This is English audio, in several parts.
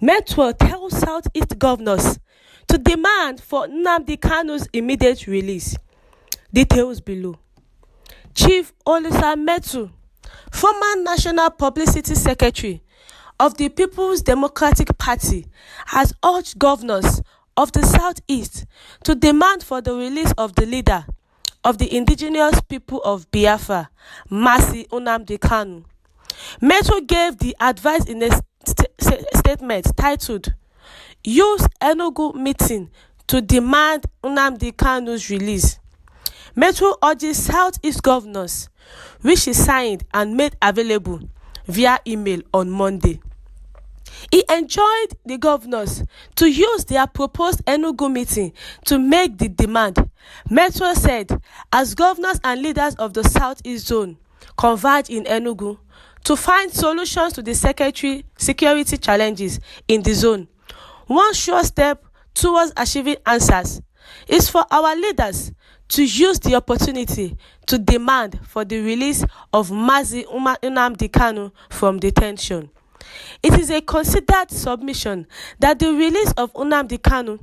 Mefuh tells Southeast governors to demand for Nnamdi Kanu's immediate release. Details below. Chief Olisa Mefuh, former National Publicity Secretary of the People's Democratic Party, has urged governors of the Southeast to demand for the release of the leader of the indigenous people of Biafra, Mazi Nnamdi Kanu. Mefuh gave the advice in a statement titled "Use Enugu Meeting to Demand Nnamdi Kanu's Release." Mefuh urges Southeast governors, which he signed and made available via email on Monday. He enjoined the governors to use their proposed Enugu meeting to make the demand. Mefuh said, as governors and leaders of the Southeast zone converge in Enugu to find solutions to the security challenges in the zone, one sure step towards achieving answers is for our leaders to use the opportunity to demand for the release of Mazi Nnamdi Kanu from detention. It is a considered submission that the release of Nnamdi Kanu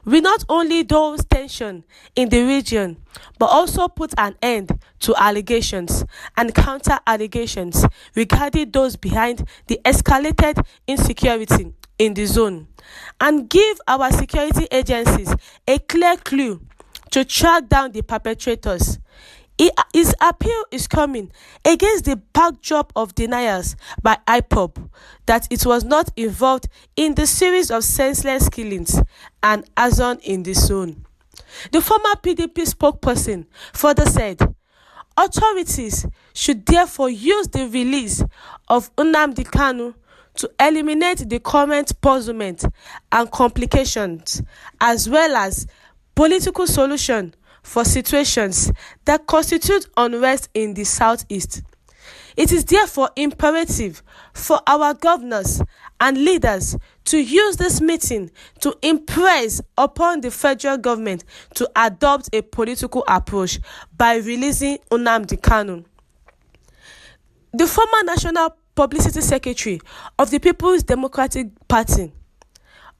will not only dull tension in the region, but also put an end to allegations and counter-allegations regarding those behind the escalated insecurity in the zone, and give our security agencies a clear clue to track down the perpetrators. His appeal is coming against the backdrop of denials by Ipob that it was not involved in the series of senseless killings and arson in the zone. The former PDP spokesperson further said, authorities should therefore use the release of Nnamdi Kanu to eliminate the current puzzlement and complications, as well as political solution for situations that constitute unrest in the Southeast. It is therefore imperative for our governors and leaders to use this meeting to impress upon the federal government to adopt a political approach by releasing Nnamdi Kanu. The former National Publicity Secretary of the People's Democratic Party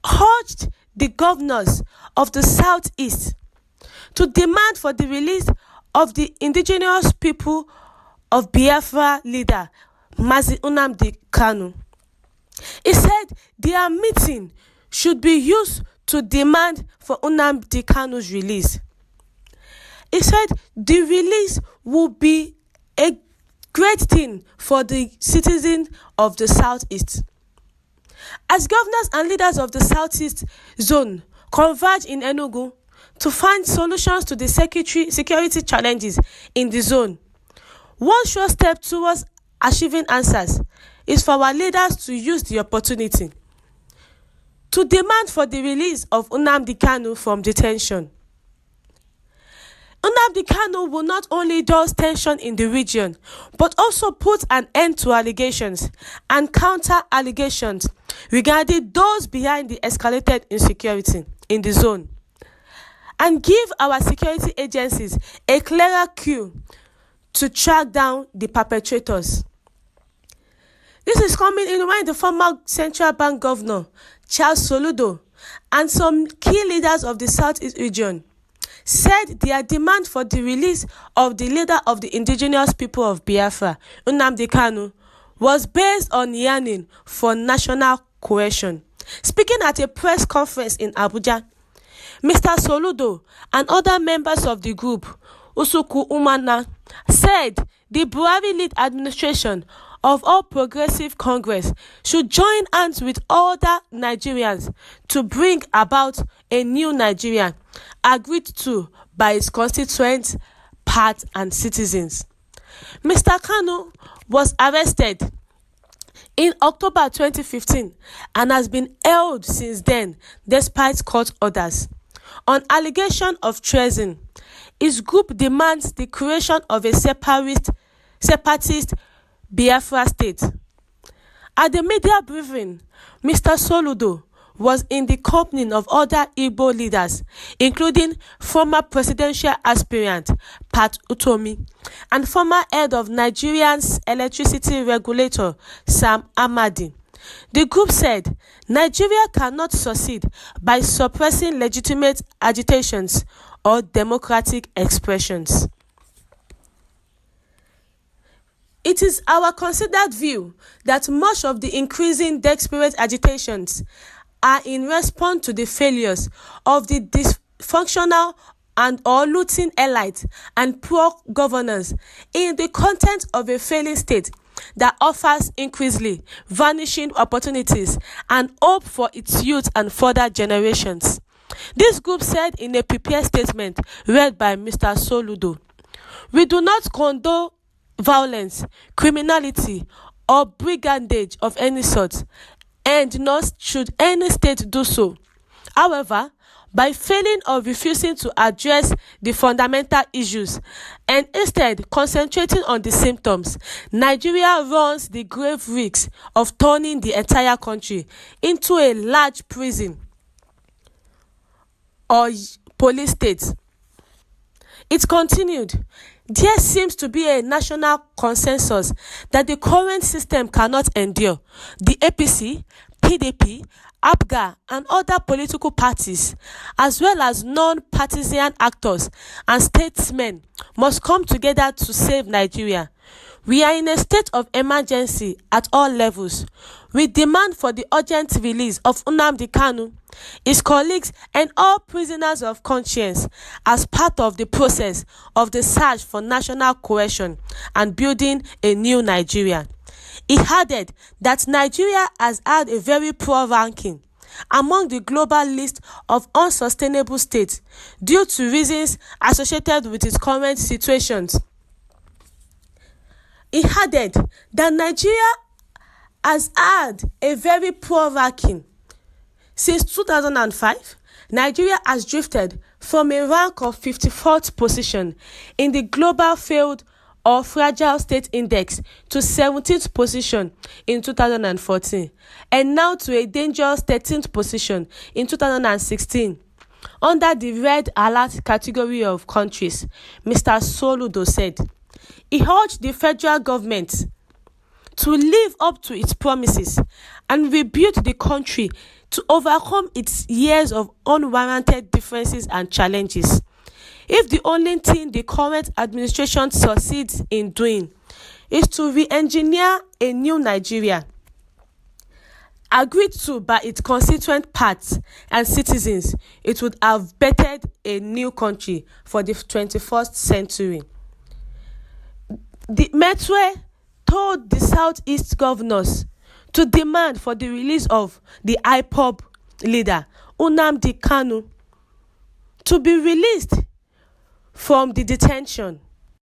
urged the governors of the Southeast to demand for the release of the indigenous people of Biafra leader Mazi Nnamdi Kanu. He said their meeting should be used to demand for Nnamdi Kanu's release. He said the release will be a great thing for the citizens of the Southeast. As governors and leaders of the Southeast zone converge in Enugu to find solutions to the security challenges in the zone, one sure step towards achieving answers is for our leaders to use the opportunity to demand for the release of Nnamdi Kanu from detention. Nnamdi Kanu will not only dull tension in the region, but also put an end to allegations and counter-allegations regarding those behind the escalated insecurity in the zone, and give our security agencies a clearer clue to track down the perpetrators. This is coming in when the former Central Bank Governor, Charles Soludo, and some key leaders of the Southeast region said their demand for the release of the leader of the indigenous people of Biafra, Nnamdi Kanu, was based on yearning for national cohesion. Speaking at a press conference in Abuja, Mr. Soludo and other members of the group, Usuku Umana, said the Buhari-led administration of All Progressive Congress should join hands with other Nigerians to bring about a new Nigeria agreed to by its constituents, part and citizens. Mr. Kanu was arrested in October 2015 and has been held since then despite court orders. On allegation of treason, his group demands the creation of a separatist Biafra state. At the media briefing, Mr. Soludo was in the company of other Igbo leaders, including former presidential aspirant Pat Utomi and former head of Nigeria's electricity regulator Sam Amadi, The group said Nigeria cannot succeed by suppressing legitimate agitations or democratic expressions. It is our considered view that much of the increasing desperate agitations are in response to the failures of the dysfunctional and or looting elite and poor governance in the context of a failing state that offers increasingly vanishing opportunities and hope for its youth and further generations. This group said in a prepared statement read by Mr. Soludo, "We do not condone violence, criminality, or brigandage of any sort, and nor should any state do so. However, by failing or refusing to address the fundamental issues and instead concentrating on the symptoms, Nigeria runs the grave risk of turning the entire country into a large prison or police state." It continued, "There seems to be a national consensus that the current system cannot endure. The APC, PDP, APGA and other political parties, as well as non-partisan actors and statesmen, must come together to save Nigeria. We are in a state of emergency at all levels. We demand for the urgent release of Nnamdi Kanu, his colleagues and all prisoners of conscience as part of the process of the search for national cohesion and building a new Nigeria." He added that Nigeria has had a very poor ranking among the global list of unsustainable states due to reasons associated with its current situations. He added that Nigeria has had a very poor ranking. Since 2005, Nigeria has drifted from a rank of 54th position in the Global Failed or Fragile State Index to 17th position in 2014 and now to a dangerous 13th position in 2016 under the red alert category of countries, Mr. Soludo said. He urged the federal government to live up to its promises and rebuild the country to overcome its years of unwarranted differences and challenges. If the only thing the current administration succeeds in doing is to re-engineer a new Nigeria, agreed to by its constituent parts and citizens, it would have bettered a new country for the 21st century. The Mefuh told the Southeast governors to demand for the release of the Ipob leader, Nnamdi Kanu, to be released from the detention.